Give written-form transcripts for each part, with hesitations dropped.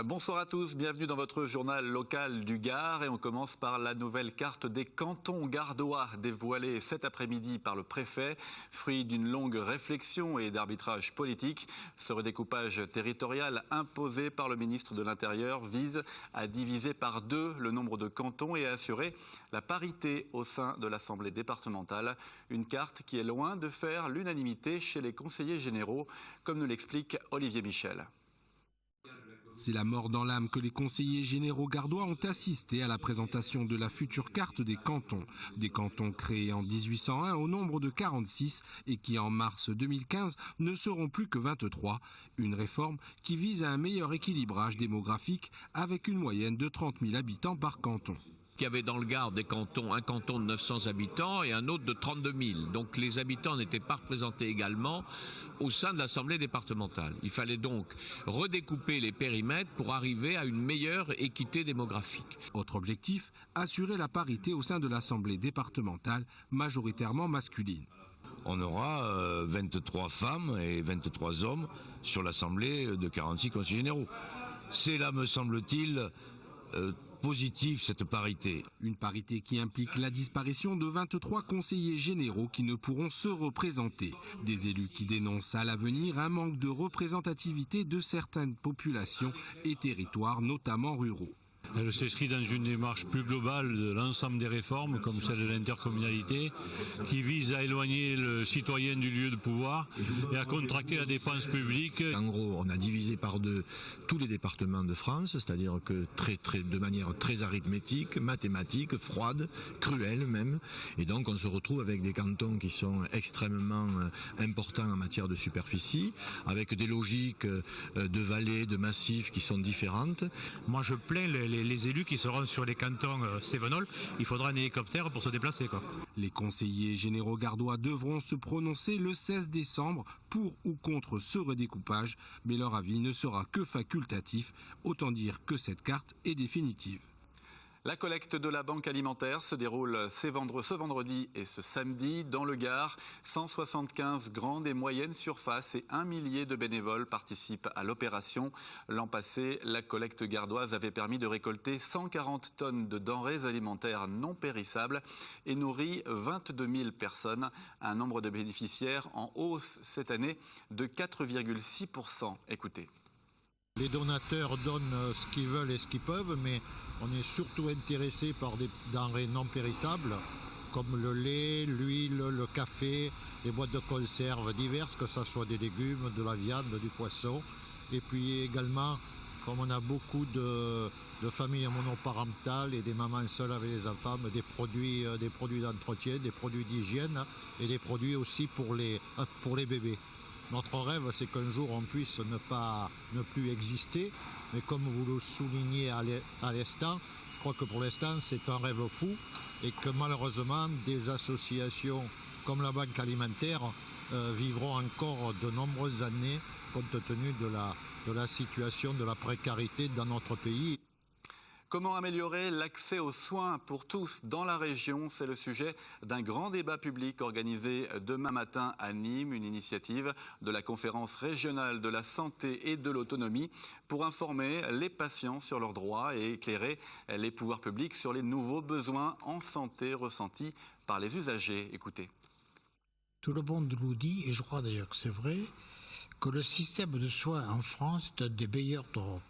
Bonsoir à tous, bienvenue dans votre journal local du Gard et on commence par la nouvelle carte des cantons gardois dévoilée cet après-midi par le préfet. Fruit d'une longue réflexion et d'arbitrage politique, ce redécoupage territorial imposé par le ministre de l'Intérieur vise à diviser par 2 le nombre de cantons et à assurer la parité au sein de l'Assemblée départementale. Une carte qui est loin de faire l'unanimité chez les conseillers généraux, comme nous l'explique Olivier Michel. C'est la mort dans l'âme que les conseillers généraux gardois ont assisté à la présentation de la future carte des cantons. Des cantons créés en 1801 au nombre de 46 et qui en mars 2015 ne seront plus que 23. Une réforme qui vise à un meilleur équilibrage démographique avec une moyenne de 30 000 habitants par canton. Il y avait dans le Gard des cantons, un canton de 900 habitants et un autre de 32 000. Donc les habitants n'étaient pas représentés également au sein de l'Assemblée départementale. Il fallait donc redécouper les périmètres pour arriver à une meilleure équité démographique. Autre objectif, assurer la parité au sein de l'Assemblée départementale, majoritairement masculine. On aura 23 femmes et 23 hommes sur l'Assemblée de 46 conseillers généraux. C'est là, me semble-t-il, positif cette parité. Une parité qui implique la disparition de 23 conseillers généraux qui ne pourront se représenter. Des élus qui dénoncent à l'avenir un manque de représentativité de certaines populations et territoires, notamment ruraux. Elle s'inscrit dans une démarche plus globale de l'ensemble des réformes, comme celle de l'intercommunalité, qui vise à éloigner le citoyen du lieu de pouvoir et à contracter la dépense publique. En gros, on a divisé par 2 tous les départements de France, c'est-à-dire que de manière très arithmétique, mathématique, froide, cruelle même. Et donc on se retrouve avec des cantons qui sont extrêmement importants en matière de superficie, avec des logiques de vallées, de massifs qui sont différentes. Moi je plains les élus qui seront sur les cantons Cévenol, il faudra un hélicoptère pour se déplacer, quoi. Les conseillers généraux gardois devront se prononcer le 16 décembre pour ou contre ce redécoupage, mais leur avis ne sera que facultatif, autant dire que cette carte est définitive. La collecte de la Banque alimentaire se déroule ce vendredi et ce samedi dans le Gard. 175 grandes et moyennes surfaces et 1 millier de bénévoles participent à l'opération. L'an passé, la collecte gardoise avait permis de récolter 140 tonnes de denrées alimentaires non périssables et nourrit 22 000 personnes. Un nombre de bénéficiaires en hausse cette année de 4,6%. Écoutez. Les donateurs donnent ce qu'ils veulent et ce qu'ils peuvent, mais on est surtout intéressé par des denrées non périssables, comme le lait, l'huile, le café, les boîtes de conserve diverses, que ce soit des légumes, de la viande, du poisson. Et puis également, comme on a beaucoup de familles monoparentales et des mamans seules avec les enfants, des produits d'entretien, des produits d'hygiène et des produits aussi pour les bébés. Notre rêve, c'est qu'un jour on puisse ne plus exister, mais comme vous le soulignez à l'instant, je crois que pour l'instant c'est un rêve fou et que malheureusement des associations comme la Banque alimentaire vivront encore de nombreuses années compte tenu de la situation de la précarité dans notre pays. Comment améliorer l'accès aux soins pour tous dans la région? C'est le sujet d'un grand débat public organisé demain matin à Nîmes, une initiative de la conférence régionale de la santé et de l'autonomie pour informer les patients sur leurs droits et éclairer les pouvoirs publics sur les nouveaux besoins en santé ressentis par les usagers. Écoutez. Tout le monde nous dit, et je crois d'ailleurs que c'est vrai, que le système de soins en France est un des meilleurs d'Europe.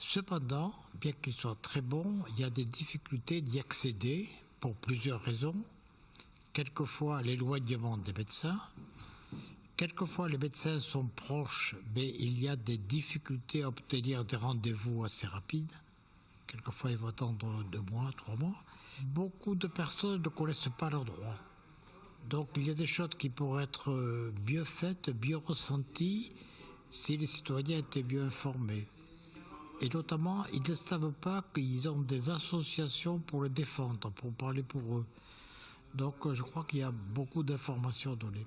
Cependant, bien qu'il soit très bon, il y a des difficultés d'y accéder pour plusieurs raisons. Quelquefois, l'éloignement des médecins. Quelquefois, les médecins sont proches, mais il y a des difficultés à obtenir des rendez-vous assez rapides. Quelquefois, il faut attendre 2 mois, 3 mois. Beaucoup de personnes ne connaissent pas leurs droits. Donc, il y a des choses qui pourraient être mieux faites, mieux ressenties, si les citoyens étaient mieux informés. Et notamment, ils ne savent pas qu'ils ont des associations pour les défendre, pour parler pour eux. Donc je crois qu'il y a beaucoup d'informations à donner.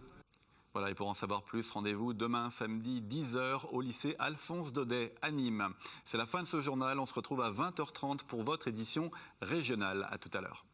Voilà, et pour en savoir plus, rendez-vous demain samedi 10h au lycée Alphonse Daudet à Nîmes. C'est la fin de ce journal, on se retrouve à 20h30 pour votre édition régionale. À tout à l'heure.